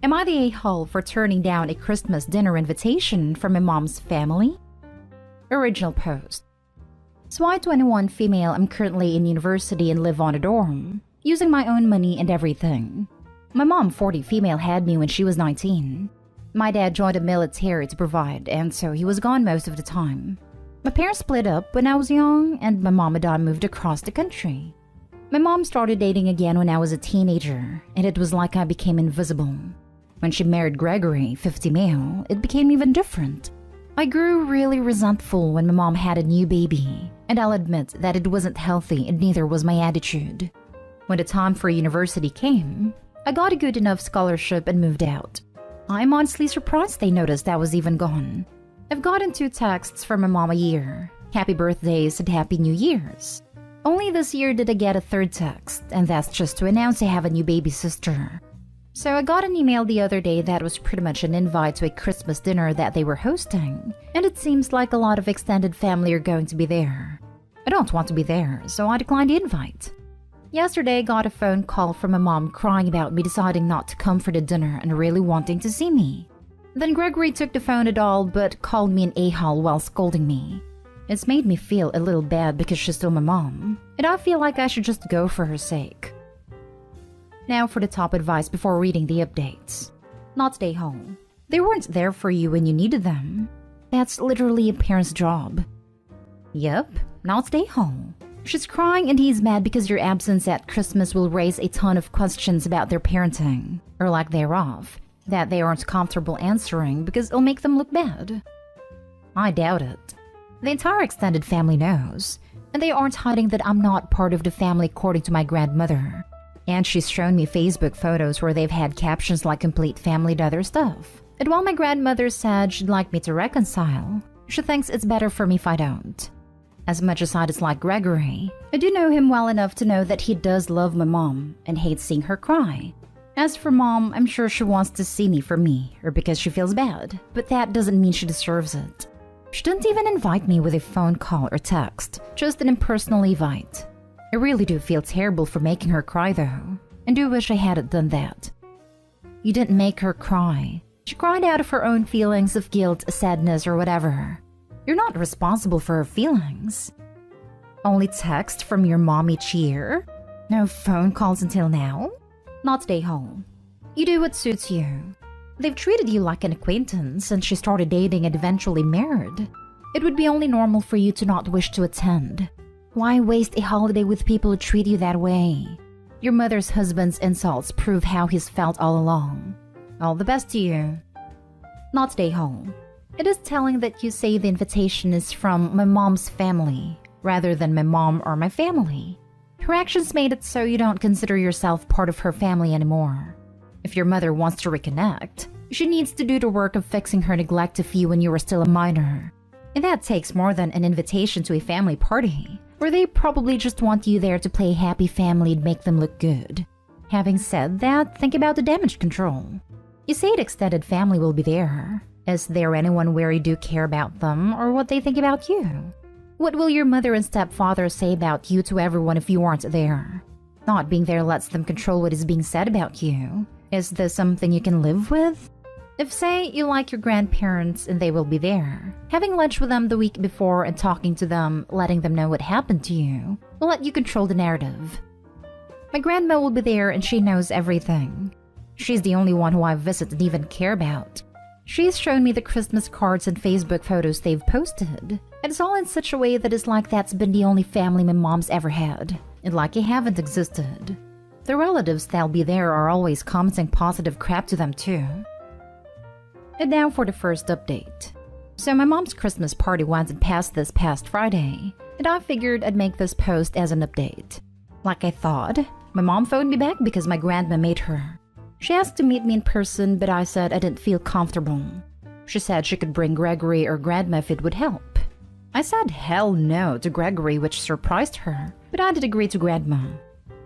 Am I the a-hole for turning down a Christmas dinner invitation from my mom's family? Original post. So I, 21 female, am currently in university and live on a dorm, using my own money and everything. My mom, 40 female, had me when she was 19. My dad joined the military to provide, and so he was gone most of the time. My parents split up when I was young, and my mom and I moved across the country. My mom started dating again when I was a teenager, and it was like I became invisible. When she married Gregory, 50 male, it became even different. I grew really resentful when my mom had a new baby, and I'll admit that it wasn't healthy and neither was my attitude. When the time for university came, I got a good enough scholarship and moved out. I'm honestly surprised they noticed I was even gone. I've gotten 2 texts from my mom a year, happy birthdays and happy New Year's. Only this year did I get a 3rd text, and that's just to announce I have a new baby sister. So I got an email the other day that was pretty much an invite to a Christmas dinner that they were hosting, and it seems like a lot of extended family are going to be there. I don't want to be there, so I declined the invite. Yesterday I got a phone call from my mom crying about me deciding not to come for the dinner and really wanting to see me. Then Gregory took the phone at all but called me an a-hole while scolding me. It's made me feel a little bad because she's still my mom, and I feel like I should just go for her sake. Now for the top advice before reading the updates. Not stay home. They weren't there for you when you needed them. That's literally a parent's job. Yep, not stay home. She's crying and he's mad because your absence at Christmas will raise a ton of questions about their parenting, or lack thereof, that they aren't comfortable answering because it'll make them look bad. I doubt it. The entire extended family knows, and they aren't hiding that I'm not part of the family according to my grandmother. And she's shown me Facebook photos where they've had captions like complete family to other stuff. And while my grandmother said she'd like me to reconcile, she thinks it's better for me if I don't. As much as I dislike Gregory, I do know him well enough to know that he does love my mom and hates seeing her cry. As for mom, I'm sure she wants to see me for me, or because she feels bad, but that doesn't mean she deserves it. She didn't even invite me with a phone call or text, just an impersonal invite. I really do feel terrible for making her cry though, and do wish I hadn't done that. You didn't make her cry. She cried out of her own feelings of guilt, sadness, or whatever. You're not responsible for her feelings. Only text from your mom each year? No phone calls until now? Not stay home. You do what suits you. They've treated you like an acquaintance since she started dating and eventually married. It would be only normal for you to not wish to attend. Why waste a holiday with people who treat you that way? Your mother's husband's insults prove how he's felt all along. All the best to you. Not stay home. It is telling that you say the invitation is from my mom's family, rather than my mom or my family. Her actions made it so you don't consider yourself part of her family anymore. If your mother wants to reconnect, she needs to do the work of fixing her neglect of you when you were still a minor. And that takes more than an invitation to a family party, where they probably just want you there to play a happy family and make them look good. Having said that, think about the damage control. You say the extended family will be there. Is there anyone where you do care about them or what they think about you? What will your mother and stepfather say about you to everyone if you aren't there? Not being there lets them control what is being said about you. Is this something you can live with? If, say, you like your grandparents and they will be there, having lunch with them the week before and talking to them, letting them know what happened to you, will let you control the narrative. My grandma will be there and she knows everything. She's the only one who I visit and even care about. She's shown me the Christmas cards and Facebook photos they've posted, and it's all in such a way that it's like that's been the only family my mom's ever had, and like it haven't existed. The relatives that'll be there are always commenting positive crap to them too. And now for the first update. So my mom's Christmas party went and passed this past Friday, and I figured I'd make this post as an update. Like I thought, my mom phoned me back because my grandma made her. She asked to meet me in person, but I said I didn't feel comfortable. She said she could bring Gregory or Grandma if it would help. I said hell no to Gregory, which surprised her, but I did agree to Grandma.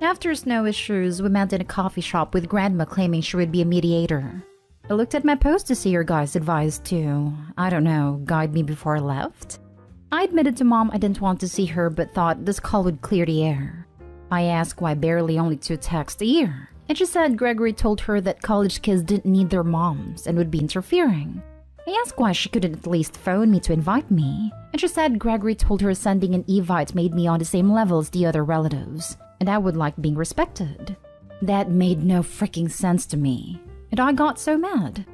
After no issues, we met in a coffee shop with Grandma claiming she would be a mediator. I looked at my post to see your guys' advice to, I don't know, guide me before I left. I admitted to Mom I didn't want to see her but thought this call would clear the air. I asked why barely only 2 texts a year. and she said Gregory told her that college kids didn't need their moms and would be interfering. I asked why she couldn't at least phone me to invite me, and she said Gregory told her sending an invite made me on the same level as the other relatives, and I would like being respected. That made no freaking sense to me, and I got so mad.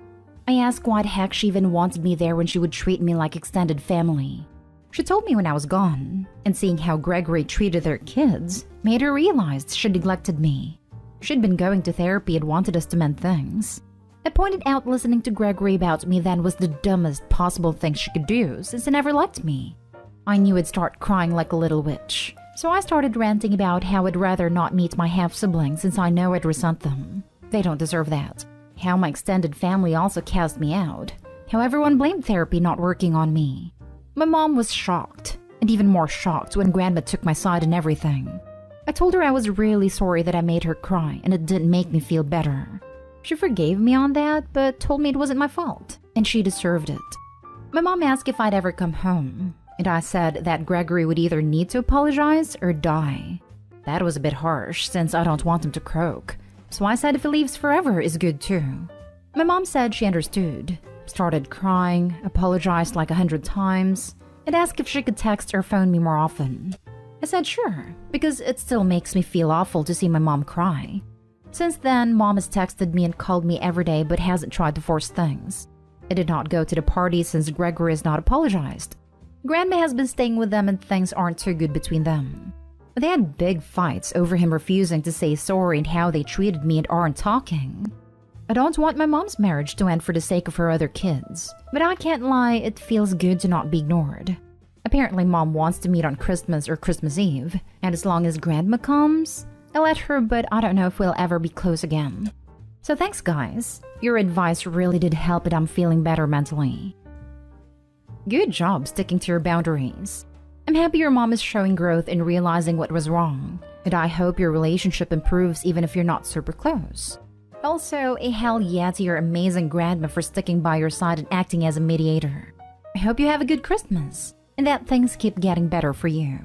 I asked why the heck she even wanted me there when she would treat me like extended family. She told me when I was gone, and seeing how Gregory treated their kids made her realize she neglected me. She'd been going to therapy and wanted us to mend things. I pointed out listening to Gregory about me then was the dumbest possible thing she could do since he never liked me. I knew I'd start crying like a little witch, so I started ranting about how I'd rather not meet my half-siblings since I know I'd resent them. They don't deserve that. How my extended family also cast me out. How everyone blamed therapy not working on me. My mom was shocked, and even more shocked when Grandma took my side and everything. I told her I was really sorry that I made her cry and it didn't make me feel better. She forgave me on that, but told me it wasn't my fault, and she deserved it. My mom asked if I'd ever come home, and I said that Gregory would either need to apologize or die. That was a bit harsh since I don't want him to croak, so I said if he leaves forever is good too. My mom said she understood, started crying, apologized like 100 times, and asked if she could text or phone me more often. I said sure, because it still makes me feel awful to see my mom cry. Since then, Mom has texted me and called me every day but hasn't tried to force things. I did not go to the party since Gregory has not apologized. Grandma has been staying with them and things aren't too good between them. They had big fights over him refusing to say sorry and how they treated me and aren't talking. I don't want my mom's marriage to end for the sake of her other kids, but I can't lie, it feels good to not be ignored. Apparently Mom wants to meet on Christmas or Christmas Eve, and as long as Grandma comes, I'll let her, but I don't know if we'll ever be close again. So thanks guys, your advice really did help and I'm feeling better mentally. Good job sticking to your boundaries. I'm happy your mom is showing growth and realizing what was wrong, and I hope your relationship improves even if you're not super close. Also, a hell yeah to your amazing grandma for sticking by your side and acting as a mediator. I hope you have a good Christmas, and that things keep getting better for you.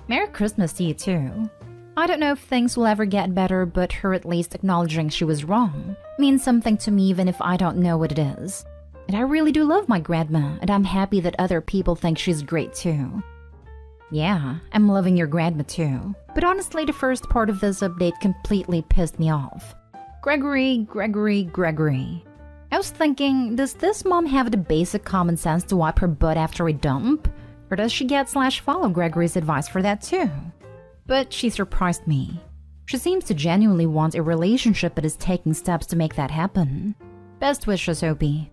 Merry Christmas to you too. I don't know if things will ever get better, but her at least acknowledging she was wrong means something to me even if I don't know what it is. And I really do love my grandma, and I'm happy that other people think she's great too. Yeah, I'm loving your grandma too. But honestly, the first part of this update completely pissed me off. Gregory. I was thinking, does this mom have the basic common sense to wipe her butt after a dump? Or does she get/follow Gregory's advice for that too? But she surprised me. She seems to genuinely want a relationship but is taking steps to make that happen. Best wishes, Opie.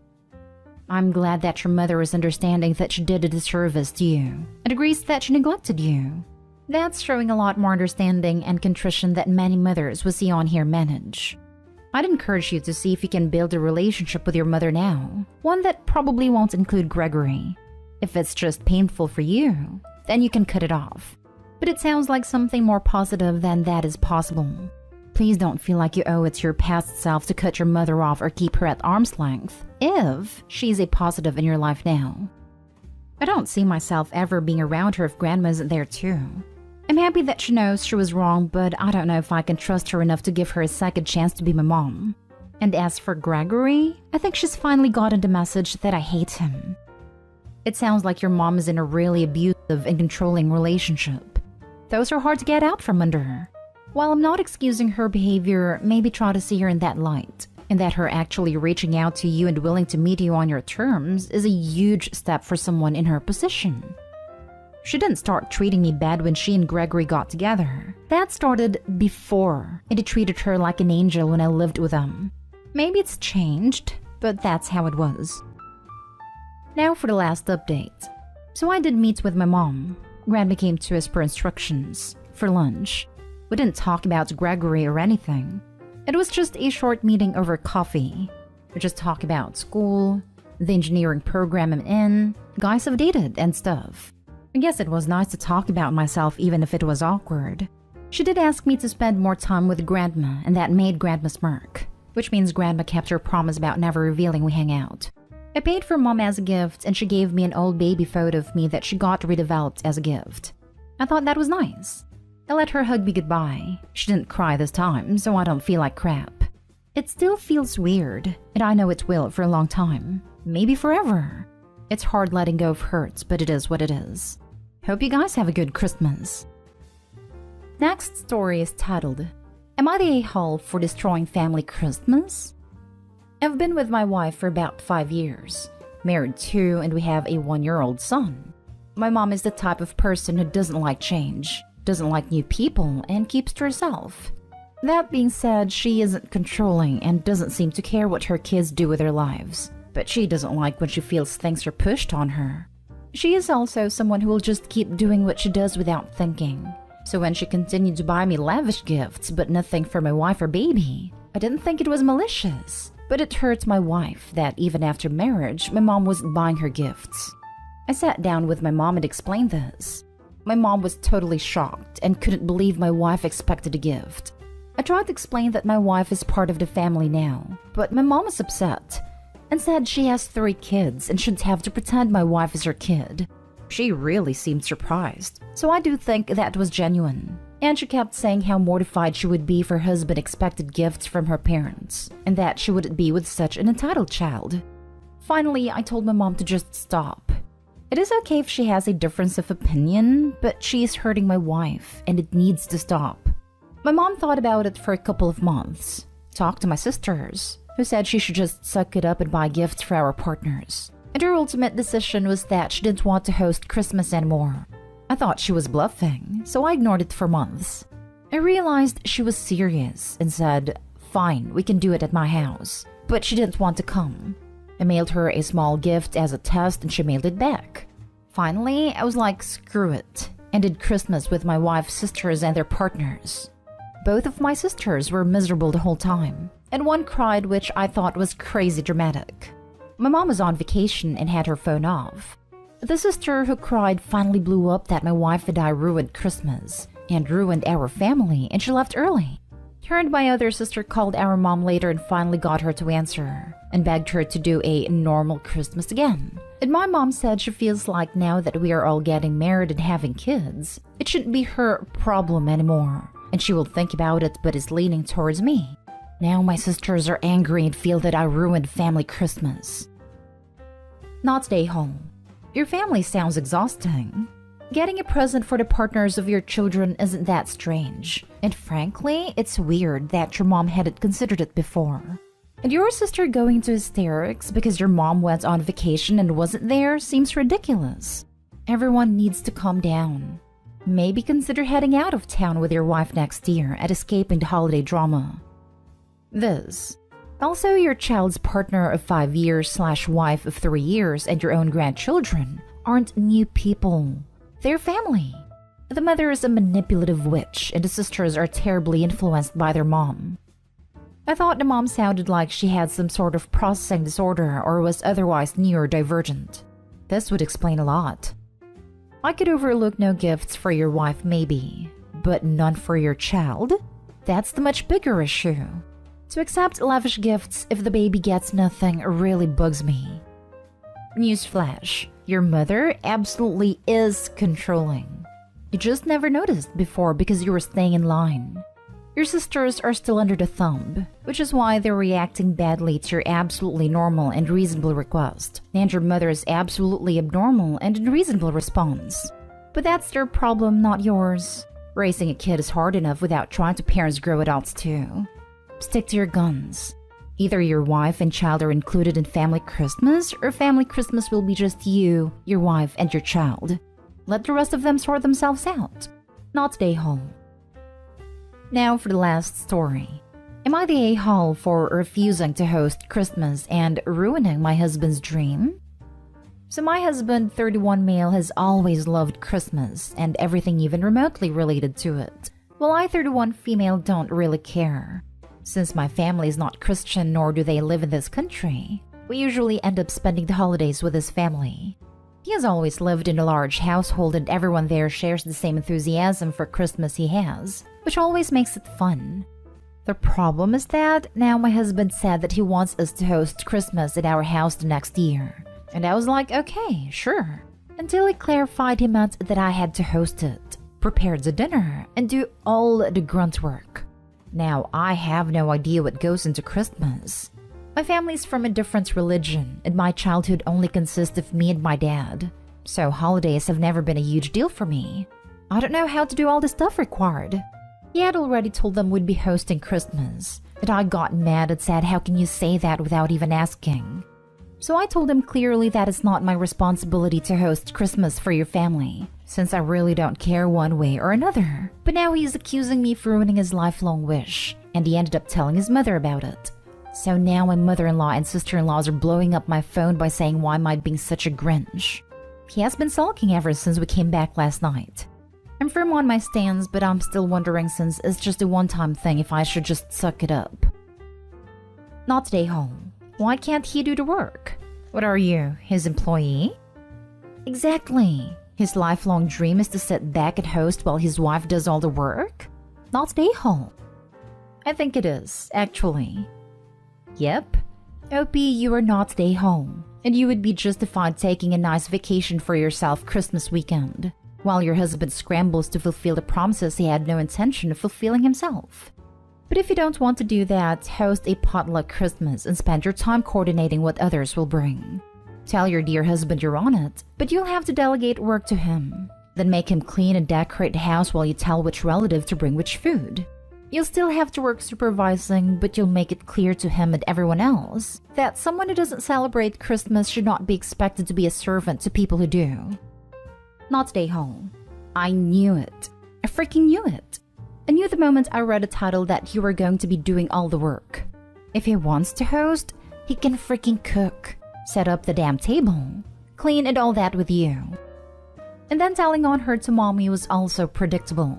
I'm glad that your mother is understanding that she did a disservice to you and agrees that she neglected you. That's showing a lot more understanding and contrition that many mothers we see on here manage. I'd encourage you to see if you can build a relationship with your mother now, one that probably won't include Gregory. If it's just painful for you, then you can cut it off. But it sounds like something more positive than that is possible. Please don't feel like you owe it to your past self to cut your mother off or keep her at arm's length, if she's a positive in your life now. I don't see myself ever being around her if Grandma isn't there too. I'm happy that she knows she was wrong, but I don't know if I can trust her enough to give her a second chance to be my mom. And as for Gregory, I think she's finally gotten the message that I hate him. It sounds like your mom is in a really abusive and controlling relationship. Those are hard to get out from under her. While I'm not excusing her behavior, maybe try to see her in that light, and that her actually reaching out to you and willing to meet you on your terms is a huge step for someone in her position. She didn't start treating me bad when she and Gregory got together. That started before, and he treated her like an angel when I lived with them. Maybe it's changed, but that's how it was. Now for the last update. So I did meet with my mom. Grandma came to us per instructions, for lunch. We didn't talk about Gregory or anything. It was just a short meeting over coffee. We just talked about school, the engineering program I'm in, guys I've dated, and stuff. I guess it was nice to talk about myself even if it was awkward. She did ask me to spend more time with Grandma, and that made Grandma smirk, which means Grandma kept her promise about never revealing we hang out. I paid for Mom as a gift, and she gave me an old baby photo of me that she got redeveloped as a gift. I thought that was nice. I let her hug me goodbye. She didn't cry this time, so I don't feel like crap. It still feels weird, and I know it will for a long time. Maybe forever. It's hard letting go of hurts, but it is what it is. Hope you guys have a good Christmas. Next story is titled, Am I the a-hole for destroying family Christmas? I've been with my wife for about 5 years, married too, and we have a 1-year-old son. My mom is the type of person who doesn't like change, doesn't like new people, and keeps to herself. That being said, she isn't controlling and doesn't seem to care what her kids do with their lives, but she doesn't like when she feels things are pushed on her. She is also someone who will just keep doing what she does without thinking. So when she continued to buy me lavish gifts but nothing for my wife or baby, I didn't think it was malicious. But it hurts my wife that even after marriage, my mom wasn't buying her gifts. I sat down with my mom and explained this. My mom was totally shocked and couldn't believe my wife expected a gift. I tried to explain that my wife is part of the family now, but my mom was upset and said she has 3 kids and shouldn't have to pretend my wife is her kid. She really seemed surprised, so I do think that was genuine. And she kept saying how mortified she would be if her husband expected gifts from her parents, and that she wouldn't be with such an entitled child. Finally, I told my mom to just stop. It is okay if she has a difference of opinion, but she is hurting my wife, and it needs to stop. My mom thought about it for a couple of months, talked to my sisters, who said she should just suck it up and buy gifts for our partners. And her ultimate decision was that she didn't want to host Christmas anymore. I thought she was bluffing, so I ignored it for months. I realized she was serious and said, fine, we can do it at my house. But she didn't want to come. I mailed her a small gift as a test and she mailed it back. Finally, I was like, screw it, and did Christmas with my wife's sisters and their partners. Both of my sisters were miserable the whole time, and one cried, which I thought was crazy dramatic. My mom was on vacation and had her phone off. The sister who cried finally blew up that my wife and I ruined Christmas and ruined our family, and she left early. Her and my other sister called our mom later and finally got her to answer and begged her to do a normal Christmas again. And my mom said she feels like now that we are all getting married and having kids, it shouldn't be her problem anymore, and she will think about it but is leaning towards me. Now my sisters are angry and feel that I ruined family Christmas. Not stay home. Your family sounds exhausting. Getting a present for the partners of your children isn't that strange. And frankly, it's weird that your mom hadn't considered it before. And your sister going into hysterics because your mom went on vacation and wasn't there seems ridiculous. Everyone needs to calm down. Maybe consider heading out of town with your wife next year and escaping the holiday drama. This. Also, your child's partner of 5 years / wife of 3 years and your own grandchildren aren't new people. They're family. The mother is a manipulative witch and the sisters are terribly influenced by their mom. I thought the mom sounded like she had some sort of processing disorder or was otherwise neurodivergent. This would explain a lot. I could overlook no gifts for your wife maybe, but none for your child? That's the much bigger issue. To accept lavish gifts if the baby gets nothing really bugs me. Newsflash, your mother absolutely is controlling. You just never noticed before because you were staying in line. Your sisters are still under the thumb, which is why they're reacting badly to your absolutely normal and reasonable request, and your mother is absolutely abnormal and unreasonable response. But that's their problem, not yours. Raising a kid is hard enough without trying to parents grow adults too. Stick to your guns. Either your wife and child are included in family Christmas, or family Christmas will be just you, your wife, and your child. Let the rest of them sort themselves out. Not stay home. Now for the last story. Am I the a-hole for refusing to host Christmas and ruining my husband's dream? So my husband, 31 male, has always loved Christmas and everything even remotely related to it, while I, 31 female, don't really care. Since my family is not Christian nor do they live in this country, we usually end up spending the holidays with his family. He has always lived in a large household and everyone there shares the same enthusiasm for Christmas he has, which always makes it fun. The problem is that now my husband said that he wants us to host Christmas at our house the next year. And I was like, okay, sure. Until he clarified he meant that I had to host it. prepare the dinner, and do all the grunt work. Now, I have no idea what goes into Christmas. My family's from a different religion, and my childhood only consists of me and my dad. So holidays have never been a huge deal for me. I don't know how to do all the stuff required. He had already told them we'd be hosting Christmas, but I got mad and said, how can you say that without even asking? So I told him clearly that it's not my responsibility to host Christmas for your family, since I really don't care one way or another. But now he's accusing me of ruining his lifelong wish, and he ended up telling his mother about it. So now my mother-in-law and sister-in-laws are blowing up my phone by saying why am I being such a Grinch. He has been sulking ever since we came back last night. I'm firm on my stance, but I'm still wondering since it's just a one-time thing if I should just suck it up. Not stay home. Why can't he do the work? What are you, his employee? Exactly. His lifelong dream is to sit back and host while his wife does all the work? Not stay home. I think it is, actually. Yep. OP, you are not stay home, and you would be justified taking a nice vacation for yourself Christmas weekend, while your husband scrambles to fulfill the promises he had no intention of fulfilling himself. But if you don't want to do that, host a potluck Christmas and spend your time coordinating what others will bring. Tell your dear husband you're on it, but you'll have to delegate work to him. Then make him clean and decorate the house while you tell which relative to bring which food. You'll still have to work supervising, but you'll make it clear to him and everyone else that someone who doesn't celebrate Christmas should not be expected to be a servant to people who do. Not stay home. I knew it. I freaking knew it. I knew the moment I read a title that you were going to be doing all the work. If he wants to host, he can freaking cook, set up the damn table, clean and all that with you. And then telling on her to mommy was also predictable.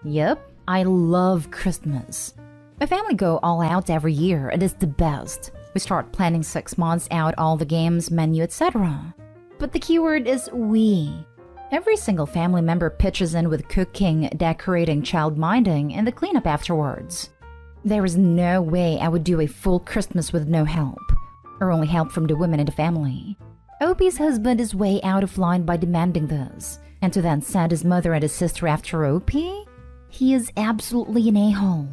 Yep, I love Christmas. My family go all out every year and it's the best. We start planning 6 months out all the games, menu, etc. But the keyword is we. Every single family member pitches in with cooking, decorating, child-minding, and the cleanup afterwards. There is no way I would do a full Christmas with no help, or only help from the women in the family. Opie's husband is way out of line by demanding this, and to then send his mother and his sister after Opie? He is absolutely an a-hole.